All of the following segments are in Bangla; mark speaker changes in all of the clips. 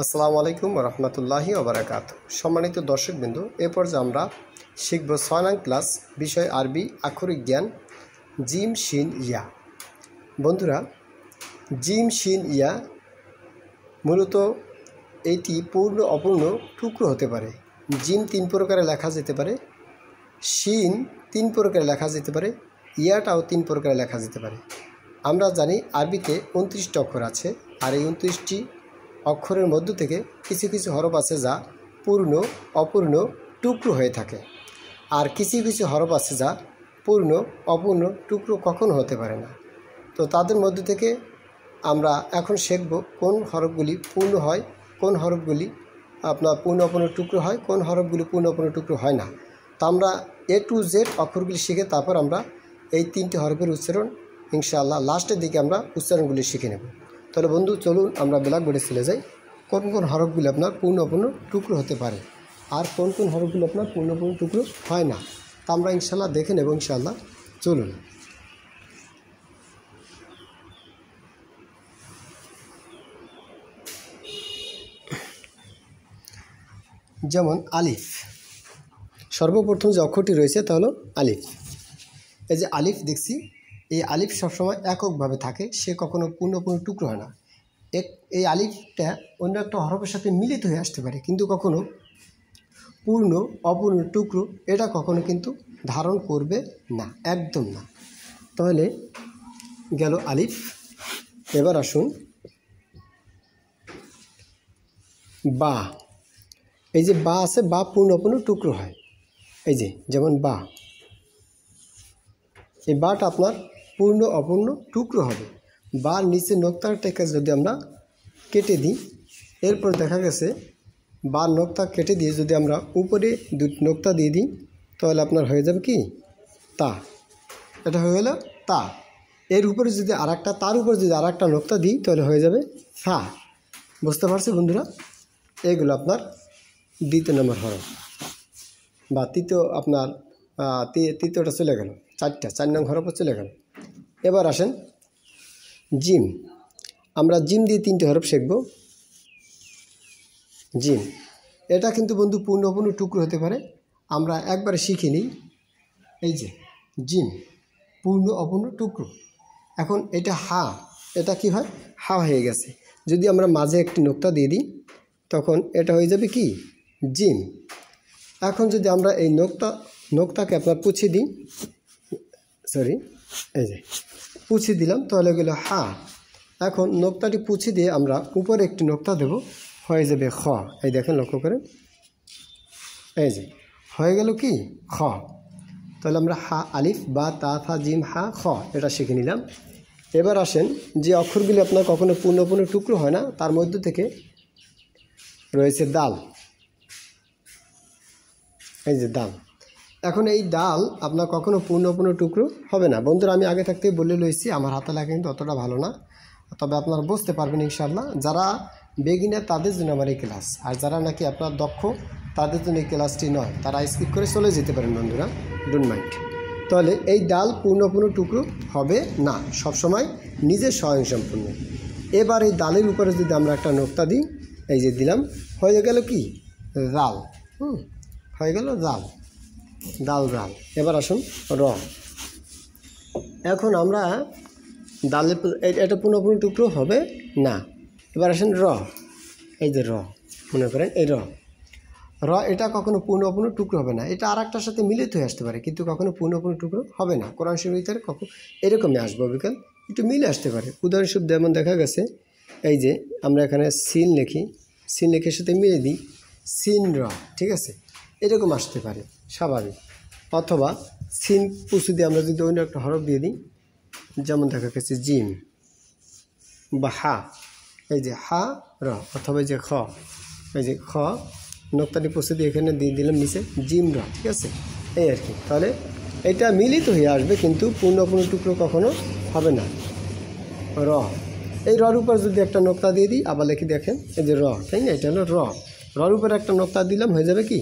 Speaker 1: আসসালামু আলাইকুম রহমতুল্লাহি ওবারাকাত। সম্মানিত দর্শকবৃন্দ, এ পর্যায়ে আমরা শিখব ৬ নং ক্লাস বিষয় আরবি আক্ষরিক জ্ঞান জিম শিন ইয়া। বন্ধুরা, জিম শিন ইয়া মূলত এইটি পূর্ণ অপূর্ণ টুকরো হতে পারে। জিম ৩ প্রকারে লেখা যেতে পারে, শিন ৩ প্রকারে লেখা যেতে পারে, ইয়াটাও ৩ প্রকারে লেখা যেতে পারে। আমরা জানি আরবিতে ২৯টি অক্ষর আছে, আর এই ২৯টি অক্ষরের মধ্য থেকে কিছু কিছু হরফ আছে যা পূর্ণ অপূর্ণ টুকরো হয়ে থাকে, আর কিছু কিছু হরফ আছে যা পূর্ণ অপূর্ণ টুকরো কখনো হতে পারে না। তো তাদের মধ্য থেকে আমরা এখন শিখব কোন হরফগুলি পূর্ণ হয়, কোন হরফগুলি আপনার পূর্ণ অপূর্ণ টুকরো হয়, কোন হরফগুলি পূর্ণ অপূর্ণ টুকরো হয় না। তো আমরা A to Z অক্ষরগুলি শিখে তারপর আমরা এই 3টি হরফের উচ্চারণ ইনশাআল্লাহ লাস্টের দিকে আমরা উচ্চারণগুলি শিখে নেব। তাহলে বন্ধু, চলুন আমরা ব্ল্যাকবোর্ডে চলে যাই। কোন কোন হরফগুলি আপনার পূর্ণ অপূর্ণ টুকরো হতে পারে আর কোন কোন হরফগুলি আপনার পূর্ণ অপূর্ণ টুকরো হয় না, তা আমরা ইনশাআল্লাহ দেখে নেব ইনশাআল্লাহ। চলুন। যেমন আলিফ, সর্বপ্রথম যে অক্ষরটি রয়েছে তা হলো আলিফ। এই যে আলিফ দেখছি, এই আলিফ সবসময় এককভাবে থাকে, সে কখনো পূর্ণ অপূর্ণ টুকরো হয় না। এই আলিফটা অন্য একটা হরফের সাথে মিলিত হয়ে আসতে পারে, কিন্তু কখনো পূর্ণ অপূর্ণ টুকরো এটা কখনো কিন্তু ধারণ করবে না, একদম না। তাহলে গেল আলিফ। এবার আসুন বা। এই যে বা আছে, বা পূর্ণ অপূর্ণ টুকরো হয়। এই যে যেমন বা, এই বাটা আপনার পূর্ণ অপূর্ণ টুকরো হবে। বা নিচে নোক্তাটাকে যদি আমরা কেটে দিই, এরপর দেখা গেছে বা নোক্তা কেটে দিয়ে যদি আমরা উপরে 2 নোক্তা দিয়ে দিই, তাহলে আপনার হয়ে যাবে কি তা। এটা হয়ে গেল তা। এর উপরে যদি আরেকটা, তার উপরে যদি আরেকটা নোক্তা দিই, তাহলে হয়ে যাবে ফা। বুঝতে পারছি বন্ধুরা? এইগুলো আপনার 2 নম্বর হরফ বা তৃতীয়, আপনার তৃতীয়টা চলে গেল, 4 নং হরফও চলে গেল। এবার আসেন জিম। আমরা জিম দিয়ে 3টি হরফ শিখব। জিম, এটা কিন্তু বন্ধু পূর্ণ অপূর্ণ টুকরো হতে পারে। আমরা একবারে শিখে নিই। এই যে জিম পূর্ণ অপূর্ণ টুকরো। এখন এটা হা, এটা কি হয়? হা হয়ে গেছে। যদি আমরা মাঝে একটি নোক্তা দিয়ে দিই, তখন এটা হয়ে যাবে কি জিম। এখন যদি আমরা এই নোক্তাকে আপনার পুছিয়ে দিই, এই যে পুছিয়ে দিলাম, তাহলে গেল হা। এখন নোক্তাটি পুছিয়ে দিয়ে আমরা উপরে একটি নোক্তা দেব, হয়ে যাবে খ। এই দেখেন, লক্ষ্য করেন, এই যে হয়ে গেল কি খ। তাহলে আমরা হা, আলিফ, বা, তা, থা, জিম, হা, খ এটা শিখে নিলাম। এবার আসেন যে অক্ষরগুলি আপনার কখনো পূর্ণ অপূর্ণ টুকরো হয় না, তার মধ্য থেকে রয়েছে দাল। এই যে দাল। এখন এই ডাল আপনার কখনো পূর্ণ অপূর্ণ টুকরো হবে না। বন্ধুরা, আমি আগে থাকতেই বলে লইছি, আমার হাতে লেখা কিন্তু অতটা ভালো না, তবে আপনারা বুঝতে পারবেন ইনশাআল্লাহ। যারা বেগিনার তাদের জন্য আমার এই ক্লাস, আর যারা নাকি আপনার দক্ষ তাদের জন্য এই ক্লাসটি নয়, তারা স্কিপ করে চলে যেতে পারেন বন্ধুরা, ডোন্ট মাইন্ড। তাহলে এই ডাল পূর্ণ অপূর্ণ টুকরো হবে না, সবসময় নিজের স্বয়ংসম্পূর্ণ। এবার এই ডালের উপরে যদি আমরা একটা নোক্তা দিই, এই যে দিলাম, হয়ে গেল কি রাল। হয়ে গেল রাল, দাল রাল। এবার আসুন র। এখন আমরা ডালের, এটা পূর্ণ অপূর্ণ টুকরো হবে না। এবার আসেন র। এই যে র, মনে করেন এই র, এটা কখনো পূর্ণ অপূর্ণ টুকরো হবে না। এটা আর একটার সাথে মিলিত হয়ে আসতে পারে, কিন্তু কখনো পূর্ণ অপূর্ণ টুকরো হবে না। কোরআন শরীফের কখন এরকমই আসবে, বিকাল একটু মিলে আসতে পারে। উদাহরণস্বরূপ যেমন দেখা গেছে, এই যে আমরা এখানে সিন লিখি, সিন লিখের সাথে মিলে দিই সিন র, ঠিক আছে, এরকম আসতে পারে স্বাভাবিক। অথবা সিন পুষু দিয়ে আমরা যদি অন্য একটা হরফ দিয়ে দিই, যেমন দেখা গেছে জিম বা হা, এই যে হা র, অথবা এই যে খ, এই যে খ নোক্তাটি পুষু দিয়ে এখানে দিয়ে দিলাম নিচে জিম র, ঠিক আছে, এই আর কি। তাহলে এটা মিলিত হয়ে আসবে, কিন্তু পূর্ণ অপূর্ণ টুকরো কখনো হবে না। র, এই রর উপর যদি একটা নোক্তা দিয়ে দিই, আবার লিখি দেখেন, এই যে র, তাই না, এটা হলো র। রর উপর একটা নোক্তা দিলাম, হয়ে যাবে কি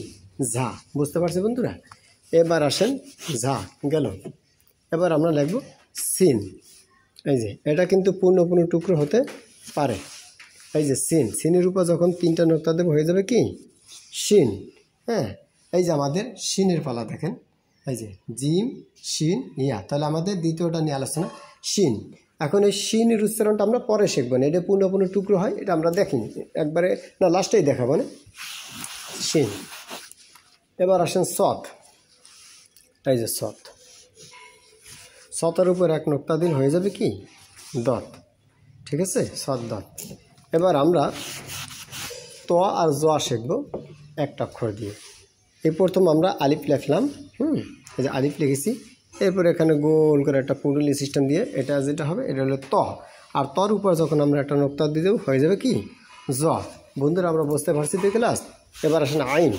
Speaker 1: ঝা। বুঝতে পারছি বন্ধুরা? এবার আসেন ঝা গেল। এবার আমরা লিখব সিন। এই যে এটা কিন্তু পূর্ণ অপূর্ণ টুকরো হতে পারে। এই যে সিন, সিনের উপর যখন 3টা নোক্তা দেবো হয়ে যাবে কি শিন। হ্যাঁ, এই যে আমাদের শিনের পালা দেখেন, এই যে জিম শিন ইয়া, তাহলে আমাদের দ্বিতীয়টা নিয়ে আলোচনা শিন। এখন এই শিনের উচ্চারণটা আমরা পরে শিখবো না, এটা পূর্ণ পূর্ণ টুকরো হয়, এটা আমরা দেখিনি একবারে, না লাস্টেই দেখাবো না। শিন। এবার আসেন সৎ, এই যে সৎ, সতের উপর 1 নোক্তা দিন হয়ে যাবে কি দত, ঠিক আছে, সৎ দত। এবার আমরা ত আর জ শিখব একটা অক্ষর দিয়ে। এই প্রথম আমরা আলিফ লিখলাম, এই যে আলিফ লিখেছি, এরপর এখানে গোল করে একটা পুরুলি সিস্টেম দিয়ে এটা যেটা হবে এটা হলো ত, আর তর উপর যখন আমরা একটা নোক্তা দিয়ে দেবো হয়ে যাবে কি জ। বন্ধুরা আমরা বুঝতে পারছি তো ক্লাস। এবার আসেন আইন,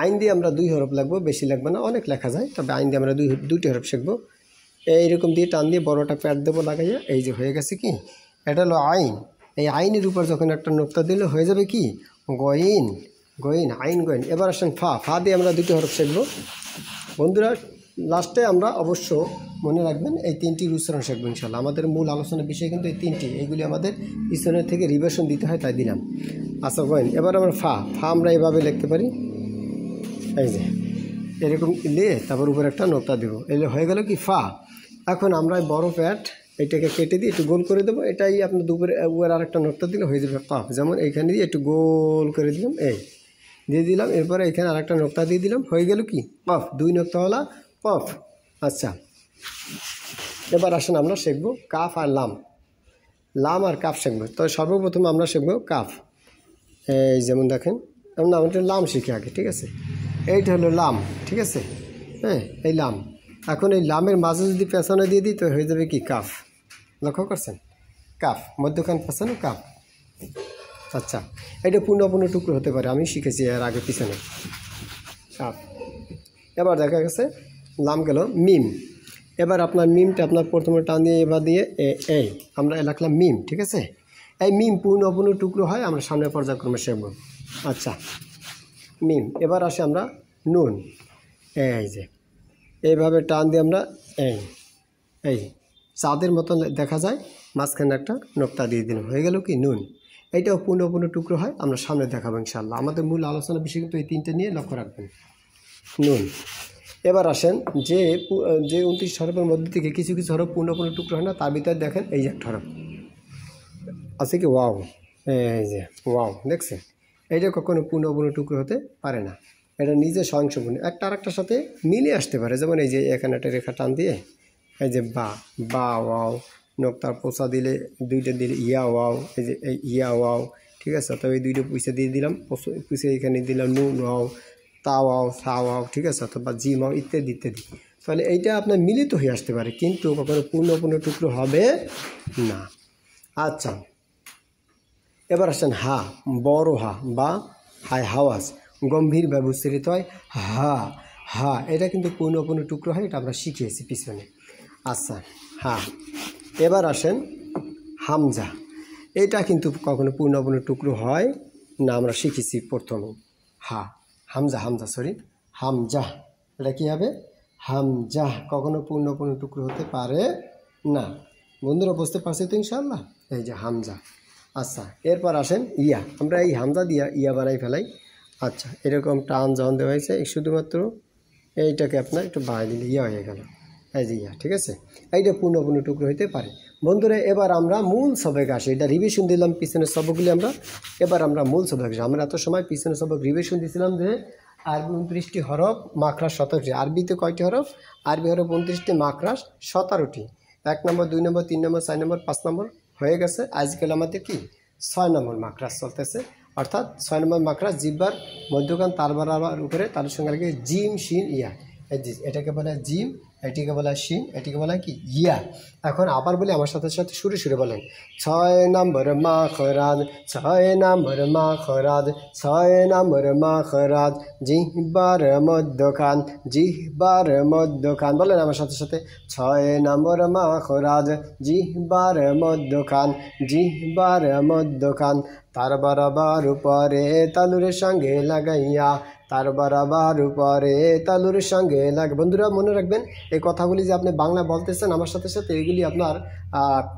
Speaker 1: আইন দিয়ে আমরা 2 হরফ লাগবো, বেশি লাগবে না, অনেক লেখা যায়, তবে আইন দিয়ে আমরা দুইটি হরফ শিখবো। এইরকম দিয়ে টান দিয়ে বড়টা প্যাড দেবো লাগাইয়া, এই যে হয়ে গেছে কি, এটা হলো আইন। এই আইনের উপর যখন একটা নোক্তা দিলে হয়ে যাবে কি গইন, গইন, আইন গইন। এবার আসেন ফা, ফা দিয়ে আমরা 2টি হরফ শিখবো। বন্ধুরা লাস্টে আমরা অবশ্য মনে রাখবেন এই 3টির উচ্চারণ শিখবো ইনশাল্লাহ। আমাদের মূল আলোচনার বিষয় কিন্তু এই 3টি, এইগুলি আমাদের পিছনের থেকে রিভিশন দিতে হয়, তাই দিলাম। আচ্ছা গইন। এবার আমরা ফা, ফা আমরা এভাবে লিখতে পারি, এই যে এরকম নিয়ে তারপর উপরে একটা নোক্তা দেবো, এলে হয়ে গেল কি ফা। এখন আমরা বড় প্যাট এটাকে কেটে দিয়ে একটু গোল করে দেবো, এটাই আপনার দুপুরে উপরে আরেকটা নোক্তা দিলে হয়ে যাবে পাফ। যেমন এইখানে দিয়ে একটু গোল করে দিলাম, এই দিয়ে দিলাম, এরপরে এখানে আরেকটা নোক্তা দিয়ে দিলাম, হয়ে গেল কি পাফ, 2 নোক্তাওয়ালা পাফ। আচ্ছা, এবার আসেন আমরা শিখবো কাফ আর লাম, লাম আর কাফ শিখবো। তো সর্বপ্রথম আমরা শিখবো কাফ। এই যেমন দেখেন আমরা আমাদের লাম শিখি আগে, ঠিক আছে, এইটা হলো লাম, ঠিক আছে, হ্যাঁ এই লাম। এখন এই লামের মাঝে যদি পেছনে দিয়ে দিই তো হয়ে যাবে কি কাফ, লক্ষ্য করছেন, কাফ, মধ্যখান পেছনে কাফ। আচ্ছা, এটা পূর্ণ টুকরো হতে পারে, আমি শিখেছি এর আগে পিছনে কাফ। এবার দেখা গেছে লাম গেল মিম। এবার আপনার মিমটা আপনার প্রথমে টান দিয়ে এবার দিয়ে এই আমরা লিখলাম মিম, ঠিক আছে। এই মিম পূর্ণ টুকরো হয়, আমরা সামনের পর্যায়ক্রমে শিখব। আচ্ছা মিম। এবার আসে আমরা নুন, এই যে এইভাবে টান দিয়ে আমরা এই চাঁদের মতন দেখা যায়, মাঝখানে একটা নোক্তা দিয়ে দিলাম, হয়ে গেল কি নুন। এইটাও পূর্ণ টুকরো হয়, আমরা সামনে দেখাবো ইনশাআল্লাহ। আমাদের মূল আলোচনা বিষয় কিন্তু এই 3টে নিয়ে লক্ষ্য রাখবেন, নুন। এবার আসেন যে 29 হরফের মধ্যে থেকে কিছু কিছু হরফ পূর্ণ টুকরো হয় না, তার ভিতরে দেখেন এই একটা হরফ আছে কি ওয়াও, এই যে ওয়াও, দেখছেন, এইটা কখনো পূর্ণ টুকরো হতে পারে না, এটা নিজে স্বয়ংসম্পূর্ণ, একটা আরেকটার সাথে মিলে আসতে পারে। যেমন এই যে এখানে একটা রেখা টান দিয়ে এই যে বা, বা ওয়াও, নোক্তার পোষা দিলে 2টা দিলে ইয়া ওয়াও, এই যে এই ইয়া ওয়াও, ঠিক আছে। তবে এই 2টা পুষে দিয়ে দিলাম, পুষে এখানে দিলাম নুন ওয়াও, তা ওয়াও, সা ওয়াও, ঠিক আছে, অথবা জি ওয়াও, ইত্যাদি ইত্যাদি। তাহলে এইটা আপনার মিলিত হয়ে আসতে পারে, কিন্তু কখনো পূর্ণ টুকরো হবে না। আচ্ছা, এবার আসেন হা, বড় হা বা হাই হাওয়াজ, গম্ভীরভাবে উচ্চারিত হয় হা, হা, এটা কিন্তু পূর্ণ টুকরো হয়, এটা আমরা শিখিয়েছি পিছনে। আচ্ছা হা। এবার আসেন হামজা, এটা কিন্তু কখনো পূর্ণ টুকরো হয় না, আমরা শিখেছি প্রথমে হা, হামজা, হামজা সরি হামজা, এটা কী হবে হামজা, কখনো পূর্ণ টুকরো হতে পারে না। বন্ধুরা বুঝতে পারছি তো ইনশাআল্লাহ, এই যে হামজা। আচ্ছা, এরপর আসেন ইয়া, আমরা এই হামজা দিয়া ইয়া বানাই ফেলাই। আচ্ছা, এরকম টান যখন দেওয়া হয়েছে শুধুমাত্র এইটাকে আপনার একটু বাড়াই দিলে ইয়া হয়ে গেল, এই যে ইয়া, ঠিক আছে, এইটা পূর্ণ টুকরো হইতে পারে। বন্ধুরা এবার আমরা মূল সবক আসি, এটা রিভিশন দিলাম পিছনের সবকগুলি আমরা, এবার আমরা মূল সবক আসি। আমরা এত সময় পিছনের সবক রিভিশন দিয়েছিলাম যে আরবি 29টি হরফ, মাখরাজ 17টি। আরবিতে কয়টি হরফ? আরবি হরফ 29টি, মাখরাজ 17টি। 1 নম্বর, 2 নম্বর, 3 নম্বর, 4 নম্বর, 5 নম্বর হয়ে গেছে। আজকাল আমাদের কি 6 নম্বর মাখরাজ চলতেছে, অর্থাৎ 6 নম্বর মাখরাজ জিহ্বার মধ্যখান তার বারাবার উপরে, তার সঙ্গে লাগে জিম শিন ইয়া, এটাকে বলে জিম, এটিকে বলা শিন, এটিকে বলা কি ইয়া। এখন আবার বলি আমার সাথে সাথে সুরে সুরে বলেন, 6 নম্বর মাখরাজ, 6 নম্বর মাখরাজ, 6 নম্বর মাখরাজ, জিহ্বার মধ্যখান, জিহ্বার মধ্যখান, বলেন আমার সাথে সাথে, 6 নম্বর মাখরাজ, জিহ্বার মধ্যখান, জিহ্বার মধ্যখান, তার বারাবার উপরে তালুর সঙ্গে লাগাইয়া, তার বরাবর উপরে তালুর সঙ্গে লাগে। বন্ধুরা মনে রাখবেন এই কথাগুলি যে আপনি বাংলা বলতেছেন আমার সাথে সাথে এগুলি আপনার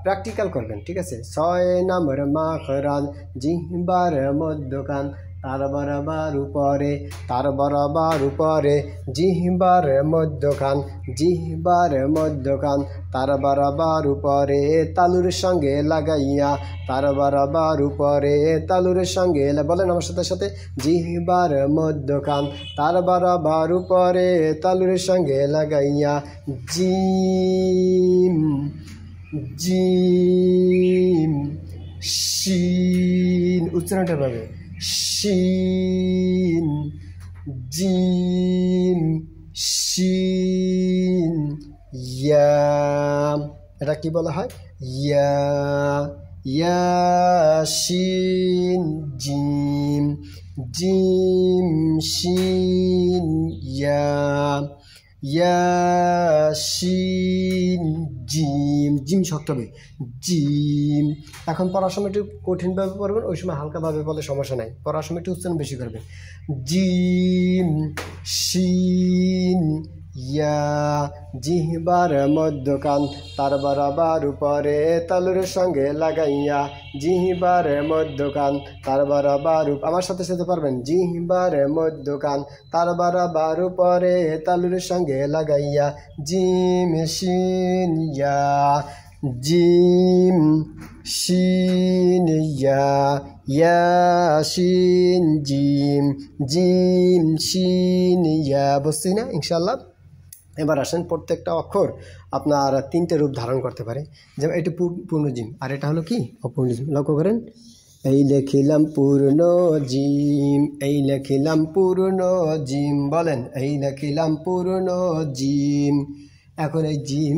Speaker 1: প্র্যাকটিক্যাল করবেন, ঠিক আছে। 6 নম্বর মাখরাজ জিহ্বার মধ্যখান, তার বরাবর উপরে, তার বরাবর উপরে, জিহ্বার মধ্যখান, জিহ্বার মধ্যখান, তার বরাবর উপরে তালুর সঙ্গে লাগাইয়া, তার বরাবর উপরে তালুর সঙ্গে বলেন আমার সাথে সাথে, জিহ্বার মধ্যখান, তার বরাবর উপরে তালুর সঙ্গে লাগাইয়া, জিম জিম শিন, উচ্চারণটা পাবে, শিন জিম শিন ইয়া, এটা কি বলা হয়, ইয়া, ইয়াসিন জিম, জিম শিন ইয়া, ইয়াসিন জিম, জিম শক্ত হবে, জিম। এখন পড়ার সময় একটু কঠিনভাবে পড়বেন, ওই সময় হালকাভাবে বলে সমস্যা নাই, পড়ার সময় একটু উচ্চারণ বেশি করবেন, জিম শিন ইয়া, জিহ্বার মধ্যখান, তার বরাবর উপরে তালুর সঙ্গে লাগাইয়া, জিহ্বার মধ্যখান, তার বরাবর, আমার সাথে সাথে পারবেন, জিহ্বার মধ্যখান, তার বরাবর উপরে তালুর সঙ্গে লাগাইয়া, জিম শিন ইয়া, জিম শিন ইয়া, ইয়াসিন জিম, জিম শিন ইয়া। বুঝছি না ইনশাল্লাহ? এবার আসেন, প্রত্যেকটা অক্ষর আপনার 3টে রূপ ধারণ করতে পারে। যেমন এটি পূর্ণ জিম, আর এটা হলো কি অপূর্ণ জিম। লক্ষ্য করেন, এই লেখিলাম পূর্ণ জিম, এই লেখিলাম পূর্ণ জিম, বলেন এই লেখিলাম পূর্ণ জিম। এখন এই জিম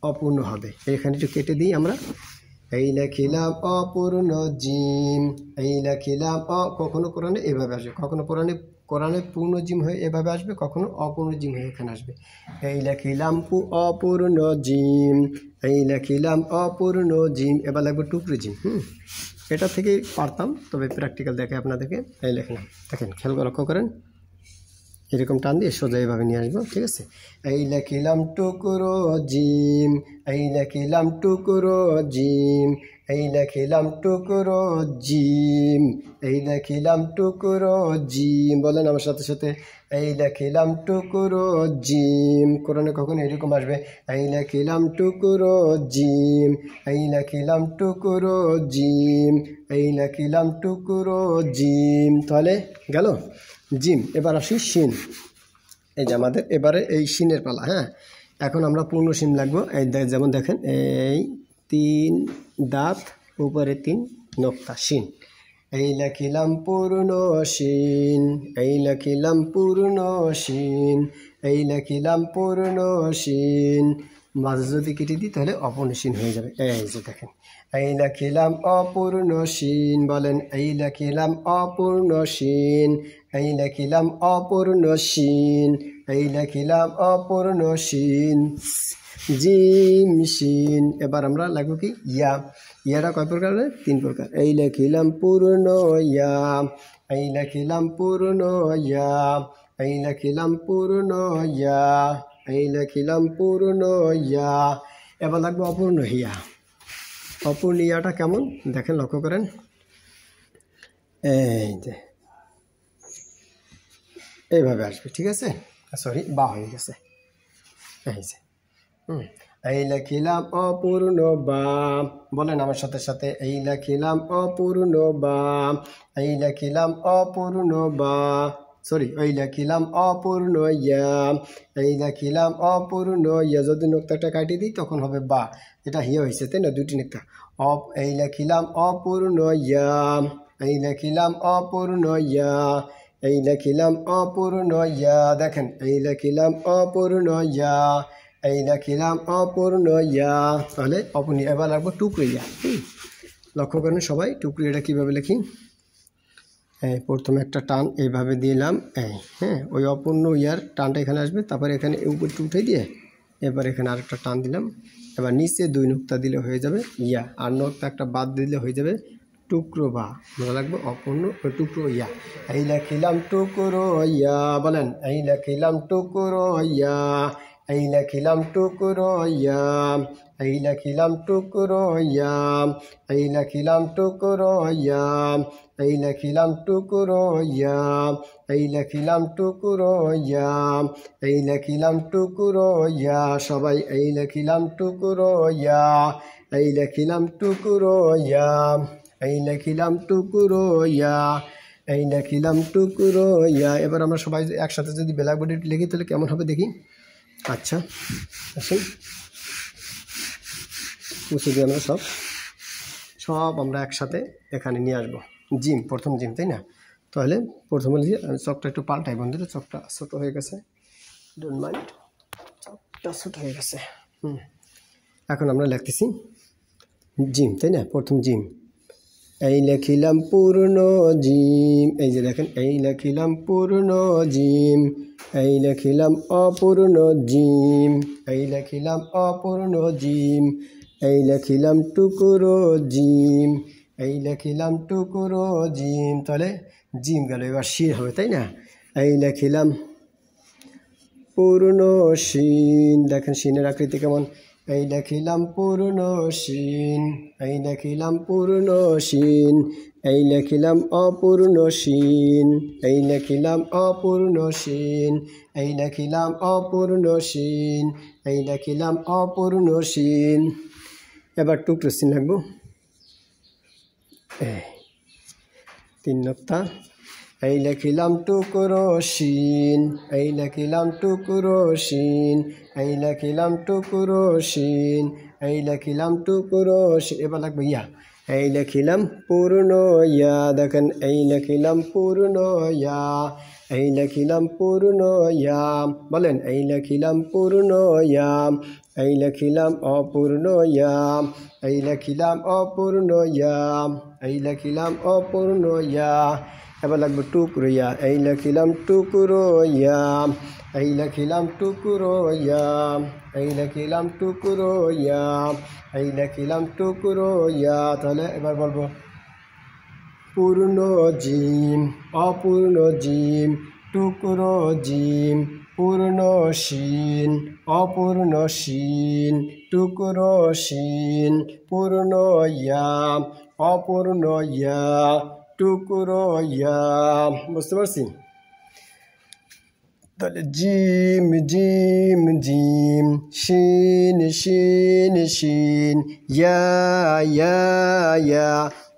Speaker 1: অপূর্ণ হবে, এখানে একটু কেটে দিই আমরা, এই লেখিলাম অপূর্ণ জিম, এই লেখিলাম কখনো কোরআনে এভাবে আসবে, কখনো কোরআনে পূর্ণ জিম হয়ে এভাবে আসবে, কখনো অপূর্ণ জিম হয়ে এখানে আসবে। এই লেখিলাম অপূর্ণ জিম, এই লেখিলাম অপূর্ণ জিম। এবার লাগবে টুকরো জিম। এটা থেকেই পারতাম, তবে প্র্যাকটিক্যাল দেখে আপনাদেরকে এই লেখলাম। দেখেন, খেয়াল করে লক্ষ্য করেন, এরকম টান দিয়ে সোজা এইভাবে নিয়ে আসবো, ঠিক আছে। এই লেখিলাম টুকরো জিম, এই লেখিলাম টুকরো জিম, এই লেখিলাম টুকরো জিম, এই লেখিলাম টুকরো জিম, বলেন আমার সাথে সাথে, এই লেখিলাম টুকরো জিম। কোরআনে কখন এরকম আসবে, এই লেখিলাম টুকরো জিম, এই লেখিলাম টুকরো জিম, এই লেখিলাম টুকরো জিম। তাহলে গেল জিম। এবার আসি শিন, এই যে আমাদের এবারে এই শিনের পালা। হ্যাঁ, এখন আমরা পূর্ণ শিন লাগবো। এই যেমন দেখেন, এই 3 দাঁত, উপরে 3 নোক্তা, শিন। এই লেখিলাম পূর্ণ শিন, এই লেখিলাম পূর্ণ শিন, এই লেখিলাম পূর্ণ শিন। মাঝে যদি কেটে দিই তাহলে অপূর্ণ শিন হয়ে যাবে। এই যে দেখেন, এই লেখিলাম অপূর্ণ শিন, বলেন এই লেখিলাম অপূর্ণ শিন, এই লেখিলাম অপূর্ণ শিন, এই লেখিলাম অপূর্ণ শিন, জিম শিন। এবার আমরা লাগবো কি ইয়া। ইয়াটা কয় প্রকার? 3 প্রকার। এই লেখিলাম পূর্ণ ইয়া, এই লেখিলাম পূর্ণ ইয়া, এই লেখিলাম পূর্ণ ইয়া, এই লেখিলাম পূর্ণ ইয়া। এবার লাগবে অপূর্ণ ইয়া। অপূর্ণ ইয়াটা কেমন দেখেন, লক্ষ্য করেন, এই যে এইভাবে আসবে, ঠিক আছে। সরি, বা হয়ে গেছে, এই যে এই লেখিলাম অপূর্ণ বা, বলেন আমার সাথে সাথে, এই লেখিলাম অপূর্ণ বা, এই লেখিলাম অপূর্ণ বা, সরি, এই লেখিলাম অপূর্ণ ইয়া, এই লেখিলাম অপূর্ণ ইয়া। যদি নোক্তাটা কাটিয়ে দিই তখন হবে বা, এটা হিয়া হয়েছে, তাই না, 2টি নোক্তা। এই লেখিলাম অপূর্ণ ইয়া, এই লেখিলাম অপূর্ণ ইয়া, এই লেখিলাম অপূর্ণ ইয়া। দেখেন, এই লেখিলাম অপূর্ণ ইয়া, এই লেখিলাম অপূর্ণ ইয়া। তাহলে অপূর্ণ। এবার লাগবো টুকরো ইয়া। লক্ষ্য করেন সবাই, টুকরো এটা কীভাবে লিখি। এই প্রথমে একটা টান এইভাবে দিলাম, এই হ্যাঁ, ওই অপূর্ণ ইয়ার টানটা এখানে আসবে, তারপরে এখানে উপরটা উঠে দিয়ে এবার এখানে আরেকটা টান দিলাম। এবার নিচে 2 নোক্তা দিলে হয়ে যাবে ইয়া, আর নোক্তা একটা বাদ দিলে হয়ে যাবে টুকরো বা মনে লাগবে অপূর্ণ টুকরো ইয়া। এই লেখিলাম টুকরো ইয়া, বলেন এই লেখিলাম টুকরো ইয়া, এই লেখিলাম টুকরো ইয়া, এই লেখিলাম টুকরো ইয়া, এই লেখিলাম টুকরো ইয়া, এই লেখিলাম টুকরো ইয়া, এই লেখিলাম টুকরো ইয়া, এই লেখিলাম টুকরো ইয়া, সবাই এই লেখিলাম টুকরো ইয়া, এই লেখিলাম টুকরো ইয়া, এই লেখিলাম টুকরো ইয়া, এই লেখিলাম টুকরো ইয়া। এবার আমরা সবাই একসাথে যদি ব্ল্যাকবোর্ডে লিখি তাহলে কেমন হবে দেখি। আচ্ছা আসুন মুছে দিয়ে আমরা সব আমরা একসাথে এখানে নিয়ে আসবো। জিম, প্রথম জিম, তাই না? তাহলে প্রথমে লিখে চকটা একটু পাল্টাই বন্ধুরা, চকটা ছোটো হয়ে গেছে, ডোন্ট মাইন্ড, চকটা ছোটো হয়ে গেছে। এখন আমরা লিখতেছি জিম, তাই না? প্রথম জিম, এই লেখিলাম পূর্ণ জিম, এই যে দেখেন এই লেখিলাম পূর্ণ জিম, এই লেখিলাম অপূর্ণ জিম, এই লেখিলাম অপূর্ণ জিম, এই লেখিলাম টুকরো জিম, এই লেখিলাম টুকরো জিম। তাহলে জিম গেল, এবার শির হবে, তাই না? এই লেখিলাম পূর্ণ শিন, দেখেন শিনের আকৃতি কেমন। এই লেখিলাম পূর্ণ শিন, এই লেখিলাম পূর্ণ শিন, এই লেখিলাম অপূর্ণ শিন, এই লেখিলাম অপূর্ণ শিন, এই লেখিলাম অপূর্ণ শিন, এই লেখিলাম অপূর্ণ শিন। এবার টুকরো শিন লাগবো, 3 নোক্তা। এই লেখিলাম টুকরো শিন, এই লেখিলাম টুকরো শিন, এই লেখিলাম টুকরো শিন, এই লেখিলাম টুকরো শিন। এবার লাগবে ইয়া, এই লেখিলাম পূর্ণ ইয়া, দেখেন এই লেখিলাম পূর্ণ ইয়া, এই লেখিলাম পূর্ণ ইয়া, বলেন এই লেখিলাম পূর্ণ ইয়া, এই লেখিলাম অপূর্ণ ইয়া, এই লেখিলাম অপূর্ণ ইয়া, এই লেখিলাম অপূর্ণ ইয়া। এবার লাগবে টুকরো ইয়া, এই লেখিলাম টুকরো ইয়া, এই লেখিলাম টুকরো ইয়া, এই লেখিলাম টুকরো ইয়া, এই লেখিলাম টুকরো ইয়া। তাহলে এবার বলবো পূর্ণ জিম, অপূর্ণ জিম, টুকরো জিম, পূর্ণ শিন, অপূর্ণ শিন, টুকরো শিন, পূর্ণ ইয়া, অপূর্ণ ইয়া, টুকরো ইয়া। বুঝতে পারছি? তাহলে জিম জিম জিম, শিন শিন শিন, ইয়া ইয়া ইয়া।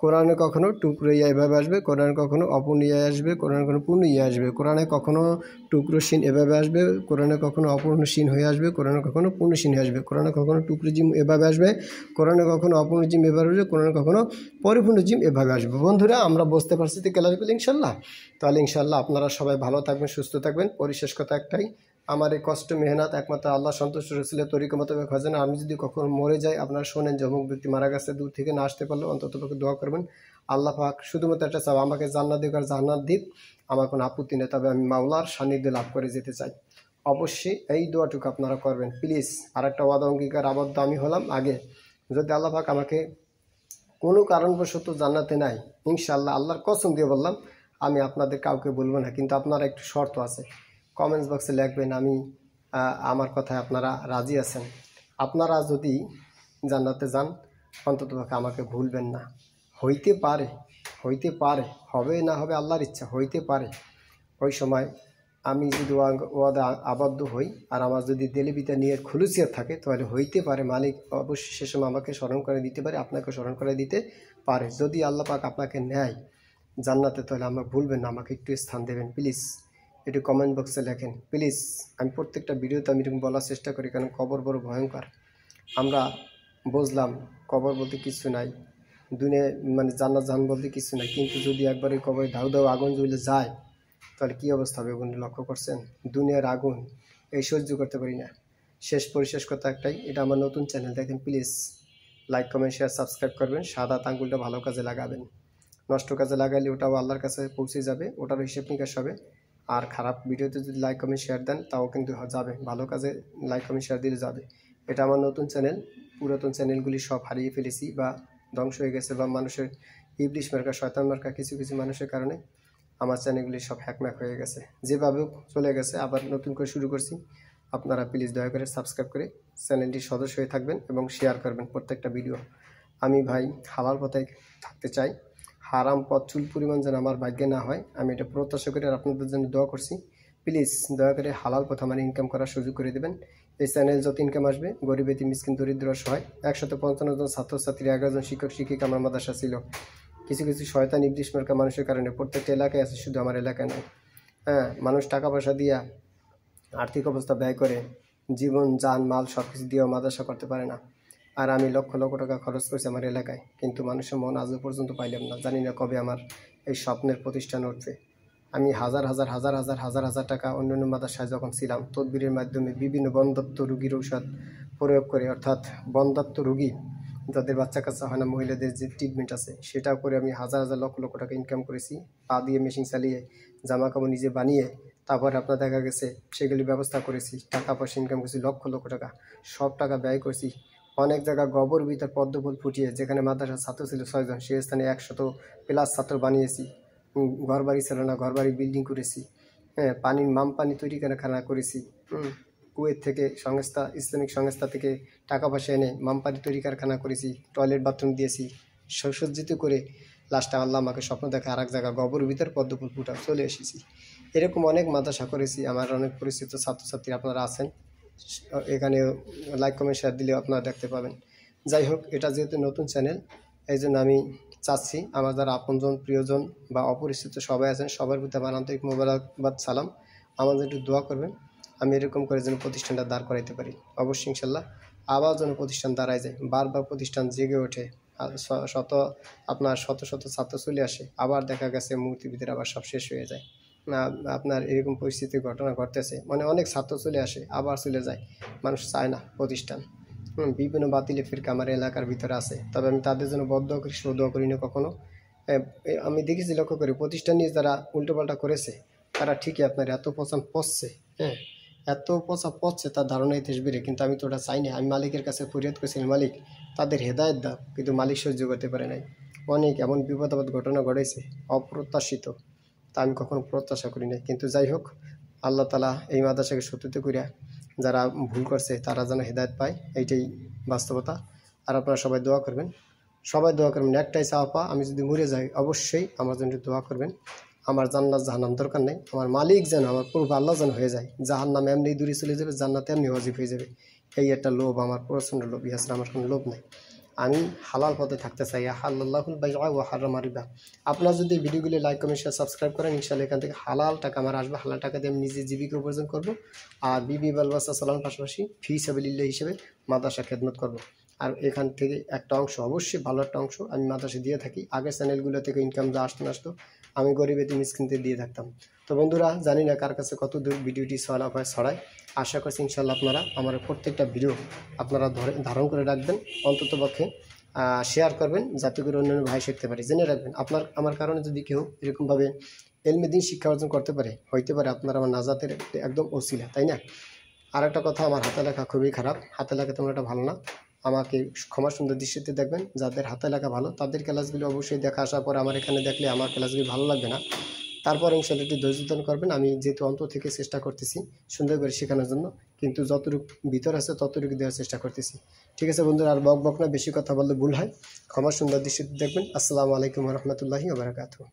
Speaker 1: কোরআনে কখনো টুকরো ইয়া এভাবে আসবে, কোরআনে কখনো অপূর্ণ ইয়া আসবে, কোরআনে কখনো পূর্ণ ইয়া আসবে, কোরআনে কখনো টুকরো শিন এভাবে আসবে, কোরআনে কখনো অপূর্ণ শিন হয়ে আসবে, কোরআনে কখনো পূর্ণ শিন হয়ে আসবে, কোরআনে কখনো টুকরো জিম এভাবে আসবে, কোরআনে কখনো অপূর্ণ জিম এভাবে আসবে, কোরআনে কখনো পরিপূর্ণ জিম এভাবে আসবে। বন্ধুরা আমরা বুঝতে পারছি তো ক্লাসগুলো ইনশাল্লাহ। তাহলে ইনশাল্লাহ আপনারা সবাই ভালো থাকবেন, সুস্থ থাকবেন। পরিশেষ কথা একটাই, আমার এই কষ্ট মেহনত একমাত্র আল্লাহ সন্তুষ্ট রসুলের তরিকা মোতাবেক হয় না। আমি যদি কখনো মরে যাই, আপনারা শোনেন যে অমুক ব্যক্তি মারা গেছে, দূর থেকে না আসতে পারলেও অন্তত পক্ষে দোয়া করবেন আল্লাহ পাক শুধুমাত্র একটা চাও, আমাকে জান্নাত দিক আর জান্নাত দিক, আমার কোনো আপত্তি নেই, তবে আমি মাওলার সান্নিধ্য লাভ করে যেতে চাই। অবশ্যই এই দোয়াটুকু আপনারা করবেন প্লিজ। আর একটা ওয়াদা অঙ্গীকার আবদ্ধ আমি হলাম, আগে যদি আল্লাহ পাক আমাকে কোনো কারণবশত জান্নাতে নাই, ইনশাআল্লাহ আল্লাহর কসম দিয়ে বললাম আমি আপনাদের কাউকে বলবো না, কিন্তু আপনারা একটু শর্ত আছে, কমেন্টস বক্সে লিখবেন আমি আমার কথায় আপনারা রাজি আছেন। আপনারা যদি জান্নাতে যান অন্ততপক্ষে আমাকে ভুলবেন না। হইতে পারে হবে না হবে আল্লাহর ইচ্ছা, হইতে পারে ওই সময় আমি যদি ওয়াদা আবদ্ধ হই আর আমার যদি দিলবিতা নিয়ে খুলুসিয়ত থাকে, তাহলে হইতে পারে মালিক অবশ্যই সে সময় আমাকে স্মরণ করে দিতে পারে, আপনাকে স্মরণ করে দিতে পারে। যদি আল্লাহ পাক আপনাকে নেয় জান্নাতে, তাহলে আমরা ভুলবেন না, আমাকে একটু স্থান দেবেন প্লিজ। একটু কমেন্ট বক্সে লেখেন প্লিজ। আমি প্রত্যেকটা ভিডিওতে আমি এরকম বলার চেষ্টা করি, কারণ কবর বড় ভয়ঙ্কর। আমরা বুঝলাম কবর বলতে কিছু নাই, দুনিয়া মানে জান্নাত জাহান্নাম বলতে কিছু নাই, কিন্তু যদি একবার এই কবরে দাউ দাউ আগুন জ্বলে যায় তাহলে কী অবস্থা হবে বন্ধু, লক্ষ্য করছেন? দুনিয়ার আগুন এই সহ্য করতে পারি না। পরিশেষ কথা একটাই, এটা আমার নতুন চ্যানেল, দেখেন please like comment share subscribe করবেন। সাদা আঙ্গুলটা ভালো কাজে লাগাবেন, নষ্ট কাজে লাগালে ওটাও আল্লাহর কাছে পৌঁছে যাবে, ওটারও হিসেব নিকাশ হবে। আর খারাপ ভিডিওতে যদি লাইক কমেন্ট শেয়ার দেন তাও কিন্তু যাবে, ভালো কাজে লাইক কমেন্ট শেয়ার দিলে যাবে। এটা আমার নতুন চ্যানেল, পুরাতন চ্যানেলগুলি সব হারিয়ে ফেলেছি বা ধ্বংস হয়ে গেছে, বা মানুষের ইবলিশ মার্কা শয়তান মার্কা কিছু কিছু মানুষের কারণে আমার চ্যানেলগুলি সব হ্যাকম্যাক হয়ে গেছে। যেভাবেও চলে গেছে, আবার নতুন করে শুরু করছি। আপনারা প্লিজ দয়া করে সাবস্ক্রাইব করে চ্যানেলটির সদস্য হয়ে থাকবেন এবং শেয়ার করবেন প্রত্যেকটা ভিডিও। আমি ভাই হালাল পথে থাকতে চাই, হারাম পথ চুল পরিমাণ যেন আমার ভাগ্যে না হয়, আমি এটা প্রত্যাশা করে আর আপনাদের জন্য দোয়া করছি। প্লিজ দয়া করে হালাল পথে আমার ইনকাম করার সুযোগ করে দেবেন। এই চ্যানেল যত ইনকাম আসবে, গরিব এতিম মিসকিন দরিদ্র অসহায় 155 জন ছাত্রছাত্রী, 11 জন শিক্ষক শিক্ষিকা আমার মাদ্রাসা ছিল। কিছু কিছু শয়তান ইবলিশ মার্কা মানুষের কারণে প্রত্যেকটা এলাকায় আছে, শুধু আমার এলাকায় নয়। হ্যাঁ, মানুষ টাকা পয়সা দিয়া আর্থিক অবস্থা ব্যয় করে, জীবন যান মাল সব কিছু দিয়েও মাদ্রাসা করতে পারে না। আর আমি লক্ষ লক্ষ টাকা খরচ করছি আমার এলাকায়, কিন্তু মানুষের মন আজও পর্যন্ত পাইলাম না। জানি না কবে আমার এই স্বপ্নের প্রতিষ্ঠান উঠবে। আমি হাজার হাজার হাজার হাজার হাজার হাজার টাকা অন্যান্য মাদ্রাসায় যখন ছিলাম, তদবিরের মাধ্যমে বিভিন্ন বন্ধাত্ম রোগীর ঔষধ প্রয়োগ করে, অর্থাৎ বন্ধাত্ম রোগী যাদের বাচ্চা কাচ্চা হয় না, মহিলাদের যে ট্রিটমেন্ট আছে, সেটা করে আমি হাজার হাজার লক্ষ লক্ষ টাকা ইনকাম করেছি। পা দিয়ে মেশিন চালিয়ে, জামা কাপড় নিজে বানিয়ে, তারপরে আপনার দেখা গেছে সেগুলি ব্যবস্থা করেছি, টাকা পয়সা ইনকাম করেছি লক্ষ লক্ষ টাকা, সব টাকা ব্যয় করেছি। অনেক জায়গা গবর ভিতর পদ্মফুল ফুটিয়ে, যেখানে মাদ্রাসার ছাত্র ছিল 6 জন, সেই স্থানে 100+ ছাত্র বানিয়েছি। ঘর বাড়ি ছিল না, ঘর বাড়ি বিল্ডিং করেছি। হ্যাঁ, পানির মাম পানি তৈরি কারখানা করেছি। কুয়েত থেকে সংস্থা, ইসলামিক সংস্থা থেকে টাকা পয়সা এনে মাম পানি তৈরি কারখানা করেছি, টয়লেট বাথরুম দিয়েছি, সুসজ্জিত করে। লাস্টে আল্লাহ আমাকে স্বপ্ন দেখে আর এক জায়গা গবর ভিতর পদ্মফুল ফুটা চলে এসেছি। এরকম অনেক মাদ্রাসা করেছি। আমার অনেক পরিচিত ছাত্রছাত্রী আপনারা আছেন, এখানে লাইক কমেন্ট শেয়ার দিলেও আপনারা দেখতে পাবেন। যাই হোক, এটা যেহেতু নতুন চ্যানেল, এই জন্য আমি চাচ্ছি আমার যারা আপনজন, প্রিয়জন বা অপরিচিত সবাই আছেন, সবার প্রতি আমার আন্তরিক মোবারকবাদ, সালাম। আমাদের একটু দোয়া করবেন, আমি এরকম করে যেন প্রতিষ্ঠানটা দাঁড় করাইতে পারি। অবশ্যই ইনশাল্লাহ আবার যেন প্রতিষ্ঠান দাঁড়ায় যায়, বারবার প্রতিষ্ঠান জেগে ওঠে, আর শত শত ছাত্র চলে আসে, আবার দেখা গেছে মুহূর্তের ভিতরে আবার সব শেষ হয়ে যায়। আপনার এরকম পরিস্থিতির ঘটনা ঘটতেছে, মানে অনেক ছাত্র চলে আসে আবার চলে যায়, মানুষ চায় না প্রতিষ্ঠান। বিভিন্ন বাতিলে ফিরকা আমার এলাকার ভিতরে আছে, তবে আমি তাদের জন্য বদদোয়া করি, শ্রদ্ধা করি না কখনো। আমি দেখেছি, লক্ষ্য করি, প্রতিষ্ঠান নিয়ে যারা উল্টোপাল্টা করেছে, তারা ঠিকই আপনার এত পচা পচছে, হ্যাঁ, এত পচা পচছে, তার ধারণাই তেসবেরে। কিন্তু আমি তো ওটা চাই না। আমি মালিকের কাছে ফরিয়াদ করেছিলাম, মালিক তাদের হেদায়েত দাও, কিন্তু মালিক সহ্য করতে পারে নাই। অনেক এমন বিপদ আপদ ঘটনা ঘটেছে অপ্রত্যাশিত, তা আমি কখনো প্রত্যাশা করি নাই। কিন্তু যাই হোক, আল্লাহ তালা এই মাদ্রাসাকে সত্যিতে করিয়া যারা ভুল করছে তারা যেন হেদায়েত পায়, এইটাই বাস্তবতা। আর আপনারা সবাই দোয়া করবেন, সবাই দোয়া করবেন। একটাই চাওয়া, আমি যদি মরে যাই অবশ্যই আমার জন্য দোয়া করবেন। আমার জান্নাত জাহান্নাম দরকার নেই, আমার মালিক যেন, আমার প্রভু আল্লাহ যেন হয়ে যায়। জাহান্নাম এমনি দূরে চলে যাবে, জান্নাত এমনি ওয়াজিব হয়ে যাবে। এই একটা লোভ, আমার প্রচণ্ড লোভ। ইয়াসরা আমার কোনো লোভ নেই, আমি হালাল পথে থাকতে চাই। হালাল্লাহুল বাইআ ওয়া হারামা রিবা। আপনারা যদি ভিডিওগুলি লাইক কমেন্ট শেয়ার সাবস্ক্রাইব করেন, ইনশাআল্লাহ এখান থেকে হালাল টাকা আমার আসবে। হালাল টাকা দিয়ে আমি নিজে জীবিকা উপার্জন করব, আর বিবি বালবাসা চালানোর পাশাপাশি ফি সাবিলিল্লাহ হিসেবে মাদ্রাসা খেদমত করব। আর এখান থেকে একটা অংশ, অবশ্যই ভালো একটা অংশ আমি মাদ্রাসা দিয়ে থাকি। আগের চ্যানেলগুলো থেকে ইনকাম যা আসতো আমি গরিব এতিম মিসকিনদের দিয়ে থাকতাম। তো বন্ধুরা, জানি না কার কাছে কত দূর ভিডিওটি ছড়ায়। আশা করছি ইনশাআল্লাহ আপনারা আমার প্রত্যেকটা ভিডিও আপনারা ধারণ করে রাখবেন, অন্ততপক্ষে শেয়ার করবেন, যাতে করে অন্যান্য ভাই শিখতে পারে। জেনে রাখবেন, আমার কারণে যদি কেউ এরকমভাবে এলমে দিন শিক্ষা অর্জন করতে পারে, হইতে পারে আপনার আমার নাজাতের একদম ওসিলা, তাই না? আর একটা কথা, আমার হাতে লেখা খুবই খারাপ, হাতে লেখা তেমন একটা ভালো না। আমাকে ক্ষমা সুন্দর দৃষ্টিতে দেখবেন। যাদের হাতে লেখা ভালো তাদের ক্লাসগুলি অবশ্যই দেখা আসার পর আমার এখানে দেখলে আমার ক্লাসগুলি ভালো লাগবে না। তারপর ইনশাআল্লাহ একটু ধৈর্য ধারণ করবেন। আমি যেহেতু অন্তর থেকে চেষ্টা করতেছি সুন্দর করে শেখানোর জন্য, কিন্তু যতটুকু ভিতর আছে ততটুকু দেওয়ার চেষ্টা করতেছি। ঠিক আছে বন্ধুরা, আর বক না, বেশি কথা বললে ভুল হয়, ক্ষমা সুন্দর দৃষ্টিতে দেখবেন। আসসালামু আলাইকুম ওয়া রাহমাতুল্লাহি ওয়া বারাকাতুহু।